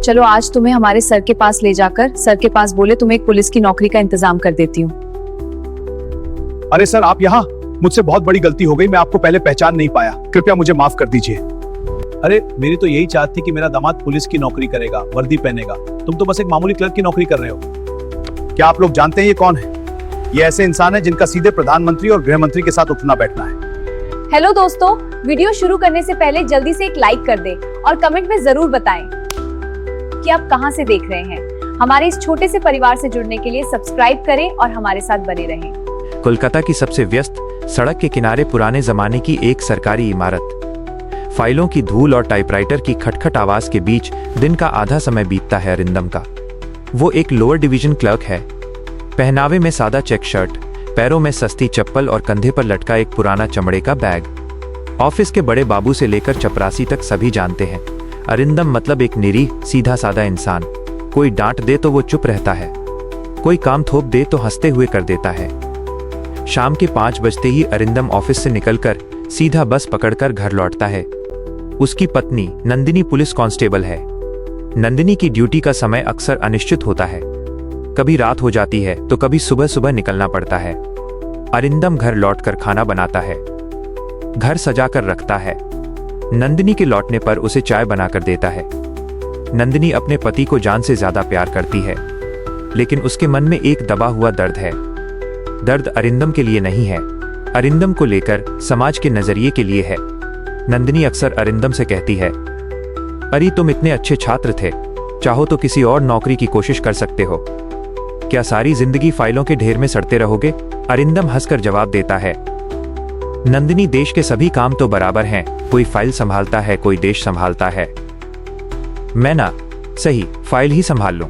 चलो आज तुम्हें हमारे सर के पास ले जाकर सर के पास बोले तुम्हें एक पुलिस की नौकरी का इंतजाम कर देती हूँ। अरे सर, आप यहाँ? मुझसे बहुत बड़ी गलती हो गई, मैं आपको पहले पहचान नहीं पाया, कृपया मुझे माफ कर दीजिए। अरे मेरी तो यही चाहत थी कि मेरा दामाद पुलिस की नौकरी करेगा, वर्दी पहनेगा। तुम तो बस एक मामूली क्लर्क की नौकरी कर रहे हो। क्या आप लोग जानते हैं ये कौन है? ये ऐसे इंसान है जिनका सीधे प्रधानमंत्री और गृह मंत्री के साथ उठना बैठना है। हेलो दोस्तों, वीडियो शुरू करने से पहले जल्दी से एक लाइक कर दें और कमेंट में जरूर बताएं कि आप कहां से देख रहे हैं। हमारे इस छोटे से परिवार से जुड़ने के लिए सब्सक्राइब करें और हमारे साथ बने रहें। कोलकाता की सबसे व्यस्त सड़क के किनारे पुराने जमाने की एक सरकारी इमारत। फाइलों की धूल और टाइपराइटर की खटखट आवाज के बीच दिन का आधा समय बीतता है अरिंदम का। वो एक लोअर डिवीजन क्लर्क है। पहनावे में सादा चेक शर्ट, पैरों में सस्ती चप्पल और कंधे पर लटका एक पुराना चमड़े का बैग। ऑफिस के बड़े बाबू से लेकर चपरासी तक सभी जानते हैं, अरिंदम मतलब एक निरीह सीधा सादा इंसान। कोई डांट दे तो वो चुप रहता है, कोई काम थोप दे तो हंसते हुए कर देता है। शाम के 5 बजते ही अरिंदम ऑफिस से निकलकर सीधा बस पकड़कर घर लौटता है। उसकी पत्नी नंदिनी पुलिस कांस्टेबल है। नंदिनी की ड्यूटी का समय अक्सर अनिश्चित होता है, कभी रात हो जाती है तो कभी सुबह सुबह निकलना पड़ता है। अरिंदम घर लौटकर खाना बनाता है, घर सजाकर रखता है। नंदिनी के लौटने पर उसे चाय बनाकर देता है। नंदिनी अपने पति को जान से ज्यादा प्यार करती है, लेकिन उसके मन में एक दबा हुआ दर्द है। दर्द अरिंदम के लिए नहीं है, अरिंदम को लेकर समाज के नजरिए के लिए है। नंदिनी अक्सर अरिंदम से कहती है, अरे तुम इतने अच्छे छात्र थे, चाहो तो किसी और नौकरी की कोशिश कर सकते हो। क्या सारी जिंदगी फाइलों के ढेर में सड़ते रहोगे? अरिंदम हंसकर जवाब देता है, नंदिनी देश के सभी काम तो बराबर हैं, कोई फाइल संभालता है, कोई देश संभालता है। मैं ना सही फाइल ही संभाल लूं।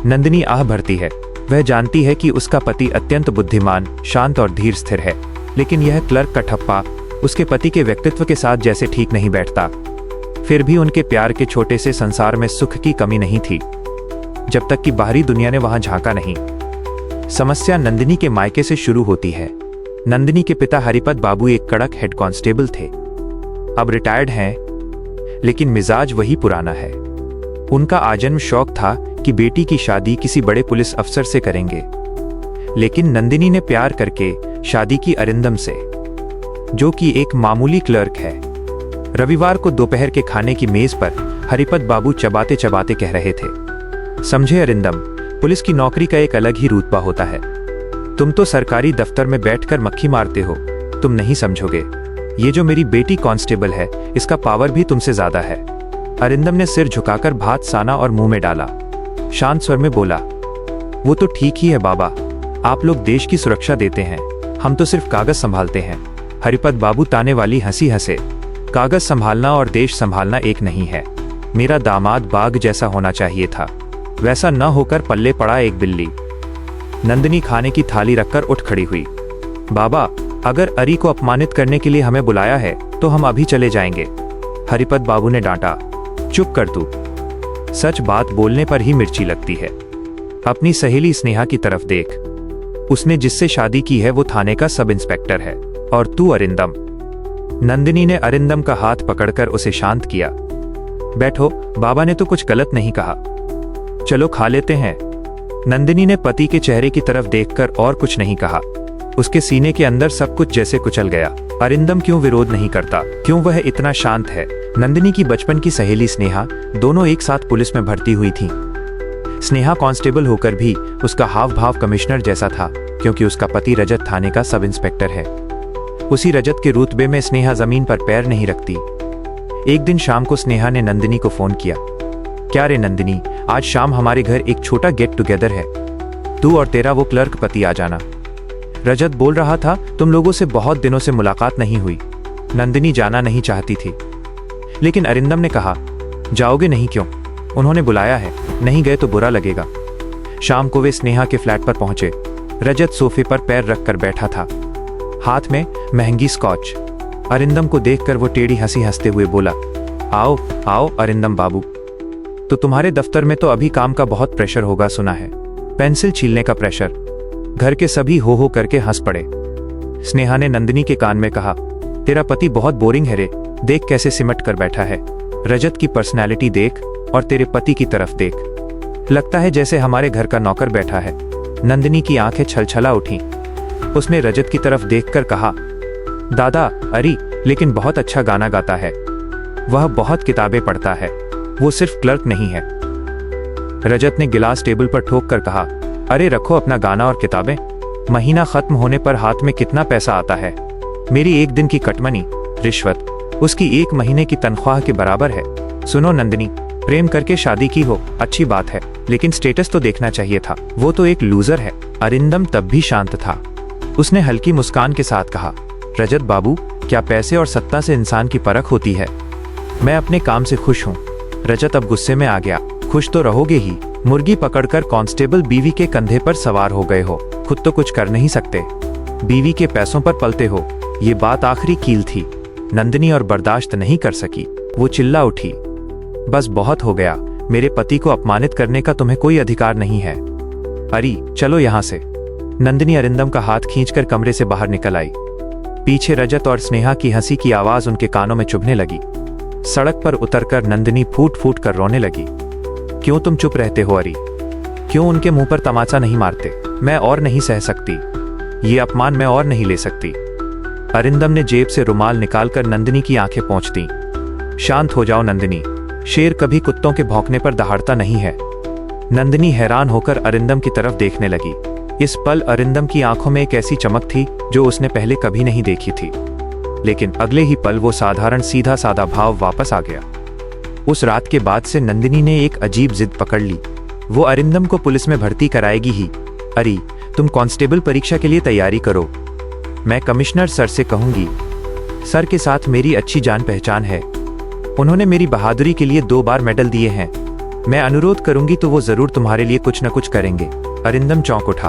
नंदिनी आह भरती है। वह जानती है कि उसका पति अत्यंत बुद्धिमान, शांत और धीर स्थिर है, लेकिन यह क्लर्क का ठप्पा उसके पति के व्यक्तित्व के साथ जैसे ठीक नहीं बैठता। फिर भी उनके प्यार के छोटे से संसार में सुख की कमी नहीं थी, जब तक कि बाहरी दुनिया ने वहां झांका नहीं। समस्या नंदिनी के मायके से शुरू होती है। नंदिनी के पिता हरिपद बाबू एक कड़क हेड कांस्टेबल थे। अब रिटायर्ड हैं, लेकिन मिजाज वही पुराना है। उनका आजन्म शौक था कि बेटी की शादी किसी बड़े पुलिस अफसर से करेंगे, लेकिन नंदिनी ने प्यार करके शादी की अरिंदम से, जो कि एक मामूली क्लर्क है। रविवार को दोपहर के खाने की मेज पर हरिपद बाबू चबाते चबाते कह रहे थे, समझे अरिंदम, पुलिस की नौकरी का एक अलग ही रुतबा होता है। तुम तो सरकारी दफ्तर में बैठकर मक्खी मारते हो, तुम नहीं समझोगे। ये जो मेरी बेटी कांस्टेबल है, इसका पावर भी तुमसे ज्यादा है। अरिंदम ने सिर झुकाकर भात साना और मुंह में डाला। शांत स्वर में बोला, वो तो ठीक ही है बाबा, आप लोग देश की सुरक्षा देते हैं, हम तो सिर्फ कागज संभालते हैं। हरिपद बाबू ताने वाली हंसी हंसे। कागज संभालना और देश संभालना एक नहीं है। मेरा दामाद बाघ जैसा होना चाहिए था, वैसा न होकर पल्ले पड़ा एक बिल्ली। नंदिनी खाने की थाली रखकर उठ खड़ी हुई। बाबा, अगर अरी को अपमानित करने के लिए हमें बुलाया है तो हम अभी चले जाएंगे। हरिपद बाबू ने डांटा, चुप कर तू, सच बात बोलने पर ही मिर्ची लगती है। अपनी सहेली स्नेहा की तरफ देख, उसने जिससे शादी की है वो थाने का सब इंस्पेक्टर है, और तू अरिंदम। नंदिनी ने अरिंदम का हाथ पकड़कर उसे शांत किया। बैठो, बाबा ने तो कुछ गलत नहीं कहा, चलो खा लेते हैं। नंदिनी ने पति के चेहरे की तरफ देखकर और कुछ नहीं कहा। उसके सीने के अंदर सब कुछ जैसे कुचल गया। अरिंदम क्यों विरोध नहीं करता, क्यों वह इतना शांत है? नंदिनी की बचपन की सहेली स्नेहा, दोनों एक साथ पुलिस में भर्ती हुई थी। स्नेहा कांस्टेबल होकर भी उसका हाव भाव कमिश्नर जैसा था, क्योंकि उसका पति रजत थाने का सब इंस्पेक्टर है। उसी रजत के रुतबे में स्नेहा जमीन पर पैर नहीं रखती। एक दिन शाम को स्नेहा ने नंदिनी को फोन किया, क्या रे नंदिनी, आज शाम हमारे घर एक छोटा गेट टुगेदर है, तू और तेरा वो क्लर्क पति आ जाना। रजत बोल रहा था, तुम लोगों से बहुत दिनों से मुलाकात नहीं हुई। नंदिनी जाना नहीं चाहती थी, लेकिन अरिंदम ने कहा, जाओगे नहीं क्यों? उन्होंने बुलाया है, नहीं गए तो बुरा लगेगा। शाम को वे स्नेहा के फ्लैट पर पहुंचे। रजत सोफे पर पैर रखकर बैठा था, हाथ में महंगी स्कॉच। अरिंदम को देखकर वो टेढ़ी हंसी हंसते हुए बोला, आओ आओ अरिंदम बाबू, तो तुम्हारे दफ्तर में तो अभी काम का बहुत प्रेशर होगा सुना है, पेंसिल छीलने का प्रेशर। घर के सभी हो करके हंस पड़े। स्नेहा ने नंदिनी के कान में कहा, तेरा पति बहुत बोरिंग है रे, देख कैसे सिमट कर बैठा है। रजत की पर्सनैलिटी देख, और तेरे पति की तरफ देख, लगता है जैसे हमारे घर का नौकर बैठा है। नंदिनी की आंखें छलछला उठी। उसने रजत की तरफ देखकर कहा, दादा, अरे लेकिन बहुत अच्छा गाना गाता है। वह बहुत किताबें पढ़ता है, वो सिर्फ क्लर्क नहीं है। रजत ने गिलास टेबल पर ठोक कर कहा, अरे रखो अपना गाना और किताबें, महीना खत्म होने पर हाथ में कितना पैसा आता है। मेरी एक दिन की कटमनी, रिश्वत, उसकी 1 महीने की तनख्वाह के बराबर है। सुनो नंदिनी, प्रेम करके शादी की हो, अच्छी बात है, लेकिन स्टेटस तो देखना चाहिए था। वो तो एक लूजर है। अरिंदम तब भी शांत था। उसने हल्की मुस्कान के साथ कहा, रजत बाबू, क्या पैसे और सत्ता से इंसान की परख होती है? मैं अपने काम से खुश हूँ। रजत अब गुस्से में आ गया। खुश तो रहोगे ही, मुर्गी पकड़कर कांस्टेबल बीवी के कंधे पर सवार हो गए हो, खुद तो कुछ कर नहीं सकते, बीवी के पैसों पर पलते हो। ये बात आखिरी कील थी। नंदिनी और बर्दाश्त नहीं कर सकी, वो चिल्ला उठी, बस बहुत हो गया, मेरे पति को अपमानित करने का तुम्हें कोई अधिकार नहीं है। अरे चलो यहाँ से। नंदिनी अरिंदम का हाथ खींचकर कमरे से बाहर निकल आई। पीछे रजत और स्नेहा की हंसी की आवाज उनके कानों में चुभने लगी। सड़क पर उतरकर नंदिनी फूट फूट कर रोने लगी। क्यों तुम चुप रहते हो अरी? क्यों उनके मुंह पर तमाचा नहीं मारते? मैं और नहीं सह सकती, ये अपमान मैं और नहीं ले सकती। अरिंदम ने जेब से रुमाल निकालकर नंदिनी की आंखें पोंछ दी। शांत हो जाओ नंदिनी, शेर कभी कुत्तों के भौंकने पर दहाड़ता नहीं है। नंदिनी हैरान होकर अरिंदम की तरफ देखने लगी। इस पल अरिंदम की आंखों में एक ऐसी चमक थी जो उसने पहले कभी नहीं देखी थी, लेकिन अगले ही पल वो साधारण सीधा साधा भाव वापस आ गया। उस रात के बाद से नंदिनी ने एक अजीब जिद पकड़ ली। वो अरिंदम को पुलिस में भर्ती कराएगी ही। अरे तुम कांस्टेबल परीक्षा के लिए तैयारी करो, मैं कमिश्नर सर से कहूंगी। सर के साथ मेरी अच्छी जान पहचान है, उन्होंने मेरी बहादुरी के लिए 2 बार मेडल दिए हैं। मैं अनुरोध करूंगी तो वो जरूर तुम्हारे लिए कुछ न कुछ करेंगे। अरिंदम चौंक उठा।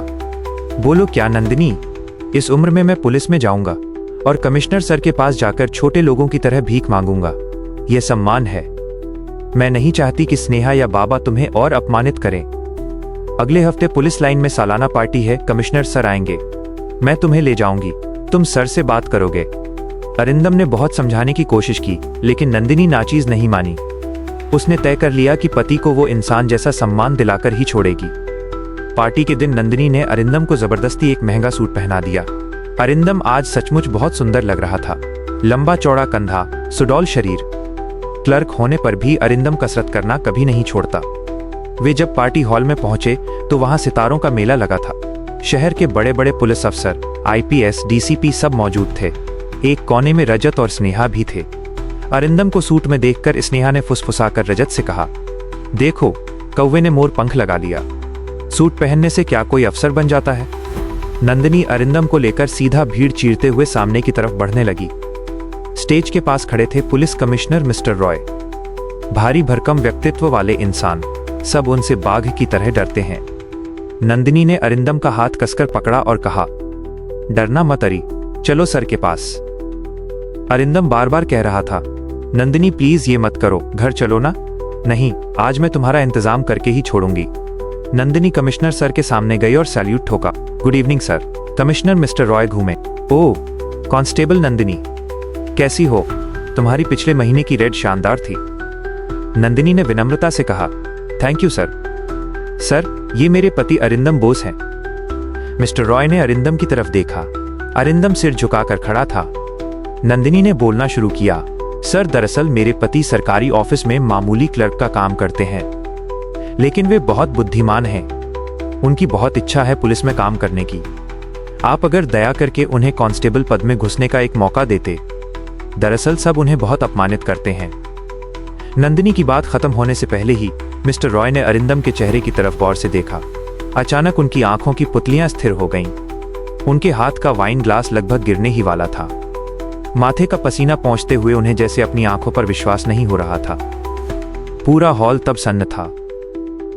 बोलो क्या नंदिनी, इस उम्र में मैं पुलिस में जाऊंगा और कमिश्नर सर के पास जाकर छोटे लोगों की तरह भीख मांगूंगा? यह सम्मान है। मैं नहीं चाहती कि स्नेहा या बाबा तुम्हें और अपमानित करें। अगले हफ्ते पुलिस लाइन में सालाना पार्टी है, कमिश्नर सर आएंगे, मैं तुम्हें ले जाऊंगी, तुम सर से बात करोगे। अरिंदम ने बहुत समझाने की कोशिश की, लेकिन नंदिनी नाचीज नहीं मानी। उसने तय कर लिया कि पति को वो इंसान जैसा सम्मान दिलाकर ही छोड़ेगी। पार्टी के दिन नंदिनी ने अरिंदम को जबरदस्ती एक महंगा सूट पहना दिया। अरिंदम आज सचमुच बहुत सुंदर लग रहा था। लंबा चौड़ा कंधा, सुडौल शरीर। क्लर्क होने पर भी अरिंदम कसरत करना कभी नहीं छोड़ता। वे जब पार्टी हॉल में पहुंचे तो वहां सितारों का मेला लगा था। शहर के बड़े बड़े पुलिस अफसर, IPS, DCP सब मौजूद थे। एक कोने में रजत और स्नेहा भी थे। अरिंदम को सूट में देखकर स्नेहा ने फुसफुसाकर रजत से कहा, देखो कौवे ने मोर पंख लगा लिया, सूट पहनने से क्या कोई अफसर बन जाता है? नंदिनी अरिंदम को लेकर सीधा भीड़ चीरते हुए सामने की तरफ बढ़ने लगी। स्टेज के पास खड़े थे पुलिस कमिश्नर मिस्टर रॉय, भारी भरकम व्यक्तित्व वाले इंसान, सब उनसे बाघ की तरह डरते हैं। नंदिनी ने अरिंदम का हाथ कसकर पकड़ा और कहा, डरना मत अरी, चलो सर के पास। अरिंदम बार बार कह रहा था, नंदिनी प्लीज ये मत करो, घर चलो ना। नहीं, आज मैं तुम्हारा इंतजाम करके ही छोड़ूंगी। नंदिनी कमिश्नर सर के सामने गई और सैल्यूट ठोका। Good evening sir. Commissioner mister Roy घूमे। ओह कांस्टेबल नंदिनी, कैसी हो? तुम्हारी पिछले महीने की रेड शानदार थी। नंदिनी ने विनम्रता से कहा, थैंक यू सर। सर, ये मेरे पति अरिंदम बोस हैं। मिस्टर रॉय ने अरिंदम की तरफ देखा। अरिंदम सिर झुकाकर खड़ा था। नंदिनी ने बोलना शुरू किया, सर दरअसल मेरे पति सरकारी ऑफिस में मामूली क्लर्क का काम करते हैं, लेकिन वे बहुत बुद्धिमान हैं। उनकी बहुत इच्छा है पुलिस में काम करने की। आप अगर दया करके उन्हें कांस्टेबल पद में घुसने का एक मौका देते। दरअसल सब उन्हें बहुत अपमानित करते हैं। नंदिनी की बात खत्म होने से पहले ही मिस्टर रॉय ने अरिंदम के चेहरे की तरफ गौर से देखा। अचानक उनकी आंखों की पुतलियां स्थिर हो गईं। उनके हाथ का वाइन ग्लास लगभग गिरने ही वाला था। माथे का पसीना पोंछते हुए उन्हें जैसे अपनी आंखों पर विश्वास नहीं हो रहा था। पूरा हॉल तब सन्न था।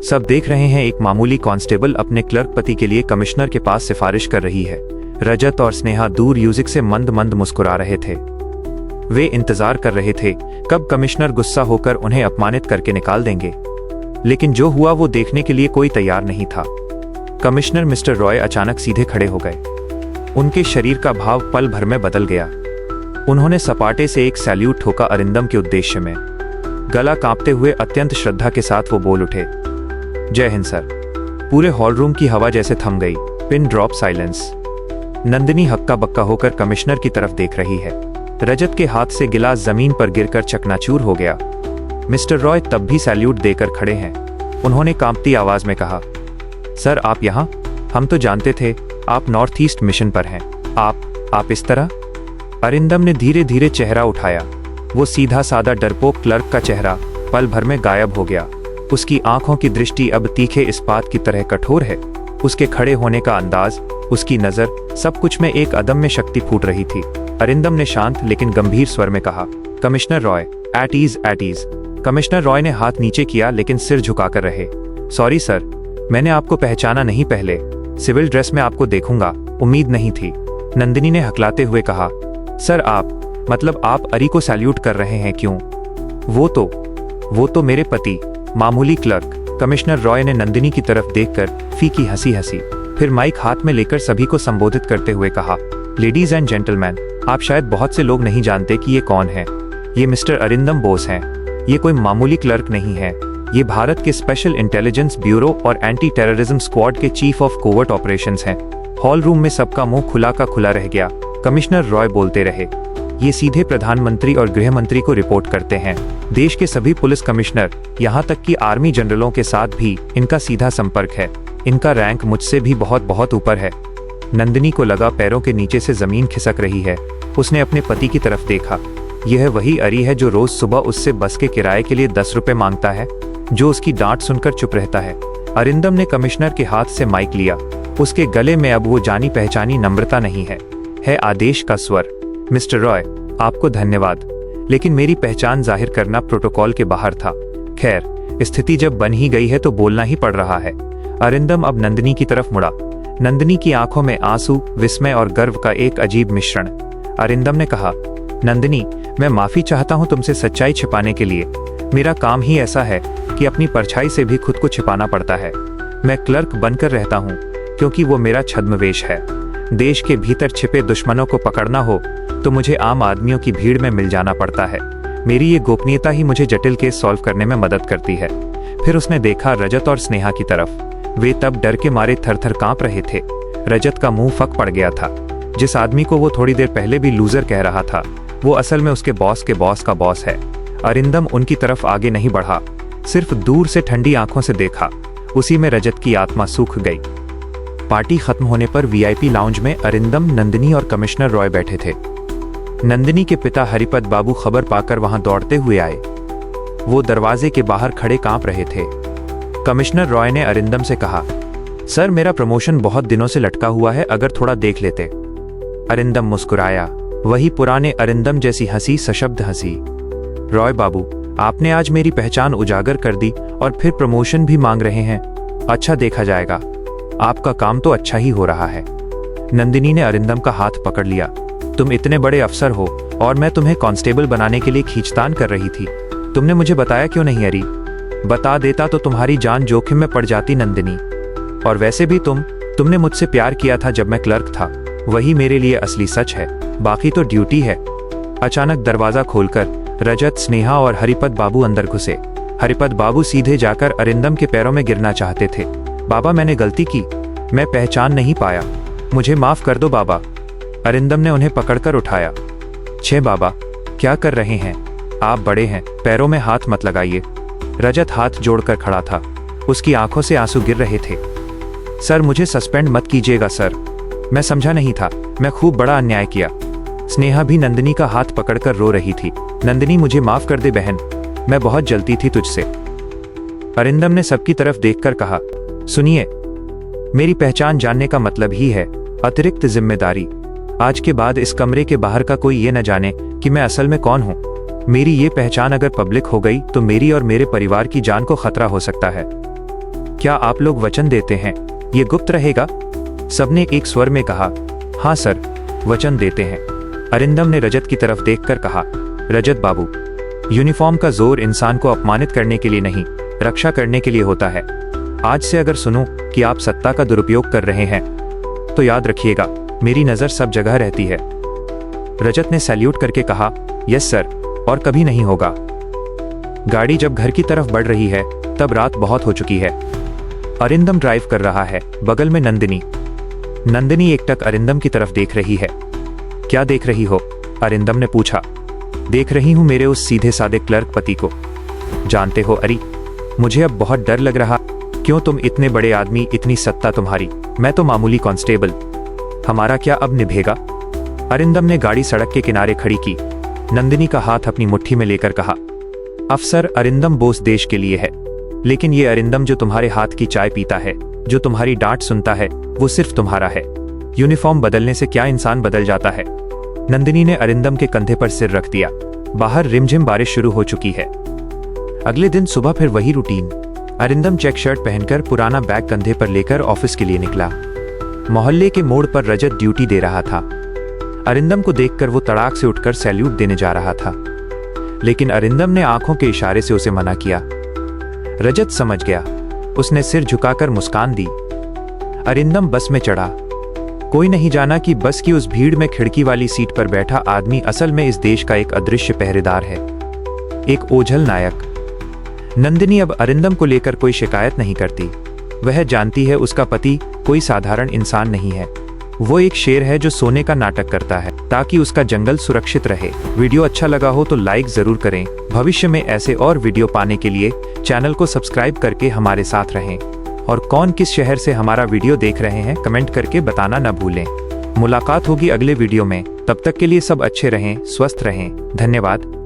सब देख रहे हैं एक मामूली कांस्टेबल अपने क्लर्क पति के लिए कमिश्नर के पास सिफारिश कर रही है। रजत और स्नेहा दूर म्यूजिक से मंद मंद मुस्कुरा रहे थे। वे इंतजार कर रहे थे कब कमिश्नर गुस्सा होकर उन्हें अपमानित करके निकाल देंगे, लेकिन जो हुआ वो देखने के लिए कोई तैयार नहीं था। कमिश्नर मिस्टर रॉय अचानक सीधे खड़े हो गए। उनके शरीर का भाव पल भर में बदल गया। उन्होंने सपाटे से एक सैल्यूट ठोका अरिंदम के उद्देश्य में। गला कांपते हुए अत्यंत श्रद्धा के साथ वो बोल उठे, जय हिंद सर। पूरे हॉल रूम की हवा जैसे थम गई, पिन ड्रॉप साइलेंस। नंदिनी हक्का बक्का होकर कमिश्नर की तरफ देख रही है। रजत के हाथ से गिलास जमीन पर गिरकर चकनाचूर हो गया। मिस्टर रॉय तब भी सैल्यूट देकर खड़े हैं। उन्होंने कांपती आवाज में कहा, सर आप यहाँ? हम तो जानते थे आप नॉर्थ ईस्ट मिशन पर हैं। आप इस तरह? अरिंदम ने धीरे धीरे चेहरा उठाया। वो सीधा सादा डरपोक क्लर्क का चेहरा पल भर में गायब हो गया। उसकी आंखों की दृष्टि अब तीखे इस्पात की तरह कठोर है। उसके खड़े होने का अंदाज, उसकी नजर, सब कुछ में एक अदम्य शक्ति फूट रही थी। अरिंदम ने शांत लेकिन गंभीर स्वर में कहा, commissioner Roy, at ease at ease. Commissioner Roy ने हाथ नीचे किया लेकिन सिर झुकाकर रहे। सॉरी सर, मैंने आपको पहचाना नहीं। पहले सिविल ड्रेस में आपको देखूंगा, उम्मीद नहीं थी। नंदिनी ने हकलाते हुए कहा, सर आप अरी को सैल्यूट कर रहे हैं क्यों? वो तो मेरे पति, मामूली क्लर्क। कमिश्नर रॉय ने नंदिनी की तरफ देखकर फीकी हंसी हंसी, फिर माइक हाथ में लेकर सभी को संबोधित करते हुए कहा, लेडीज एंड जेंटलमैन, आप शायद बहुत से लोग नहीं जानते कि ये कौन है। ये मिस्टर अरिंदम बोस हैं। ये कोई मामूली क्लर्क नहीं है। ये भारत के स्पेशल इंटेलिजेंस ब्यूरो और एंटी टेररिज्म स्क्वाड के चीफ ऑफ कोवर्ट ऑपरेशंस हैं। हॉल रूम में सबका मुंह खुला का खुला रह गया। कमिश्नर रॉय बोलते रहे, ये सीधे प्रधानमंत्री और गृह मंत्री को रिपोर्ट करते हैं। देश के सभी पुलिस कमिश्नर, यहाँ तक कि आर्मी जनरलों के साथ भी इनका सीधा संपर्क है। इनका रैंक मुझसे भी बहुत बहुत ऊपर है। नंदिनी को लगा पैरों के नीचे से जमीन खिसक रही है। उसने अपने पति की तरफ देखा। यह वही अरी है जो रोज सुबह उससे बस के किराए के लिए 10 रुपए मांगता है, जो उसकी डांट सुनकर चुप रहता है। अरिंदम ने कमिश्नर के हाथ से माइक लिया। उसके गले में अब वो जानी पहचानी नम्रता नहीं है आदेश का स्वर। मिस्टर रॉय, आपको धन्यवाद, लेकिन मेरी पहचान जाहिर करना प्रोटोकॉल के बाहर था। खैर, स्थिति जब बन ही गई है तो बोलना ही पड़ रहा है। अरिंदम अब नंदिनी की तरफ मुड़ा। नंदिनी की आंखों में आंसू, विस्मय और गर्व का एक अजीब मिश्रण। अरिंदम ने कहा, नंदिनी, मैं माफी चाहता हूं तुमसे सच्चाई छिपाने के लिए। मेरा काम ही ऐसा है कि अपनी परछाई से भी खुद को छिपाना पड़ता है। मैं क्लर्क बनकर रहता हूं क्योंकि वो मेरा छद्मवेश है। देश के भीतर छिपे दुश्मनों को पकड़ना हो तो मुझे आम आदमियों की भीड़ में मिल जाना पड़ता है। मेरी ये गोपनीयता ही मुझे जटिल केस सॉल्व करने में मदद करती है। फिर उसने देखा रजत और स्नेहा की तरफ। वे तब डर के मारे थर-थर कांप रहे थे। रजत का मुंह फक पड़ गया था। जिस आदमी को वो थोड़ी देर पहले भी लूजर कह रहा था, वो असल में उसके बॉस के बॉस का बॉस है। अरिंदम उनकी तरफ आगे नहीं बढ़ा, सिर्फ दूर से ठंडी आंखों से देखा। उसी में रजत की आत्मा सूख गई। पार्टी खत्म होने पर वीआईपी लाउंज में अरिंदम, नंदिनी और कमिश्नर रॉय बैठे थे। नंदिनी के पिता हरिपद बाबू खबर पाकर वहां दौड़ते हुए आए। वो दरवाजे के बाहर खड़े कांप रहे थे। कमिश्नर रॉय ने अरिंदम से कहा, सर मेरा प्रमोशन बहुत दिनों से लटका हुआ है, अगर थोड़ा देख लेते। अरिंदम मुस्कुराया, वही पुराने अरिंदम जैसी हंसी, सशब्द हंसी। रॉय बाबू, आपने आज मेरी पहचान उजागर कर दी और फिर प्रमोशन भी मांग रहे हैं। अच्छा, देखा जाएगा। आपका काम तो अच्छा ही हो रहा है। नंदिनी ने अरिंदम का हाथ पकड़ लिया। तुम इतने बड़े अफसर हो और मैं तुम्हें कांस्टेबल बनाने के लिए खींचतान कर रही थी। तुमने मुझे बताया क्यों नहीं अरी? बता देता तो तुम्हारी जान जोखिम में पड़ जाती नंदिनी। और वैसे भी तुमने मुझसे प्यार किया था जब मैं क्लर्क था। वही मेरे लिए असली सच है, बाकी तो ड्यूटी है। अचानक दरवाजा खोलकर रजत, स्नेहा और हरिपद बाबू अंदर घुसे। हरिपद बाबू सीधे जाकर अरिंदम के पैरों में गिरना चाहते थे। बाबा, मैंने गलती की, मैं पहचान नहीं पाया, मुझे माफ कर दो बाबा। अरिंदम ने उन्हें पकड़कर उठाया। छे बाबा, क्या कर रहे हैं? आप बड़े हैं, पैरों में हाथ मत लगाइए। रजत हाथ जोड़कर खड़ा था। उसकी आंखों से आंसू गिर रहे थे। सर, मुझे सस्पेंड मत कीजिएगा सर, मैं समझा नहीं था, मैं खूब बड़ा अन्याय किया। स्नेहा भी नंदिनी का हाथ पकड़कर रो रही थी। नंदिनी, मुझे माफ कर दे बहन, मैं बहुत जलती थी तुझसे। अरिंदम ने सबकी तरफ देखकर कहा, सुनिए, मेरी पहचान जानने का मतलब ही है अतिरिक्त जिम्मेदारी। आज के बाद इस कमरे के बाहर का कोई ये न जाने कि मैं असल में कौन हूं। मेरी ये पहचान अगर पब्लिक हो गई तो मेरी और मेरे परिवार की जान को खतरा हो सकता है। क्या आप लोग वचन देते हैं ये गुप्त रहेगा? सबने एक स्वर में कहा, हाँ सर, वचन देते हैं। अरिंदम ने रजत की तरफ देखकर कहा, रजत बाबू, यूनिफॉर्म का जोर इंसान को अपमानित करने के लिए नहीं, रक्षा करने के लिए होता है। आज से अगर सुनूं कि आप सत्ता का दुरुपयोग कर रहे हैं तो याद रखिएगा, मेरी नजर सब जगह रहती है। रजत ने सैल्यूट करके कहा, यस सर, और कभी नहीं होगा। गाड़ी जब घर की तरफ बढ़ रही है तब रात बहुत हो चुकी है। अरिंदम ड्राइव कर रहा है, बगल में नंदिनी। नंदिनी एकटक अरिंदम की तरफ देख रही है। क्या देख रही हो? अरिंदम ने पूछा। देख रही हूं मेरे उस सीधे साधे क्लर्क पति को। जानते हो अरी, मुझे अब बहुत डर लग रहा। क्यों? तुम इतने बड़े आदमी, इतनी सत्ता तुम्हारी, मैं तो मामूली कांस्टेबल। हमारा क्या अब निभेगा? अरिंदम ने गाड़ी सड़क के किनारे खड़ी की। नंदिनी का हाथ अपनी मुट्ठी में लेकर कहा, अफसर, अरिंदम बोस देश के लिए है, लेकिन ये अरिंदम जो तुम्हारे हाथ की चाय पीता है, जो तुम्हारी डांट सुनता है, वो सिर्फ तुम्हारा है। यूनिफॉर्म बदलने से क्या इंसान बदल जाता है? नंदिनी ने अरिंदम के कंधे पर सिर रख दिया। बाहर रिमझिम बारिश शुरू हो चुकी है। अगले दिन सुबह फिर वही रूटीन। अरिंदम चेक शर्ट पहनकर पुराना बैग कंधे पर लेकर ऑफिस के लिए निकला। मोहल्ले के मोड़ पर रजत ड्यूटी दे रहा था। अरिंदम को देखकर वो तड़ाक से उठकर सैल्यूट देने जा रहा था, लेकिन अरिंदम ने आंखों के इशारे से उसे मना किया। रजत समझ गया। उसने सिर झुकाकर मुस्कान दी। अरिंदम बस में चढ़ा। कोई नहीं जाना कि बस की उस भीड़ में खिड़की वाली सीट पर बैठा आदमी असल में इस देश का एक अदृश्य पहरेदार है, एक ओझल नायक। नंदिनी अब अरिंदम को लेकर कोई शिकायत नहीं करती। वह जानती है उसका पति कोई साधारण इंसान नहीं है। वो एक शेर है जो सोने का नाटक करता है ताकि उसका जंगल सुरक्षित रहे। वीडियो अच्छा लगा हो तो लाइक जरूर करें। भविष्य में ऐसे और वीडियो पाने के लिए चैनल को सब्सक्राइब करके हमारे साथ रहें। और कौन किस शहर से हमारा वीडियो देख रहे हैं कमेंट करके बताना न भूलें। मुलाकात होगी अगले वीडियो में। तब तक के लिए सब अच्छे रहें, स्वस्थ रहें। धन्यवाद।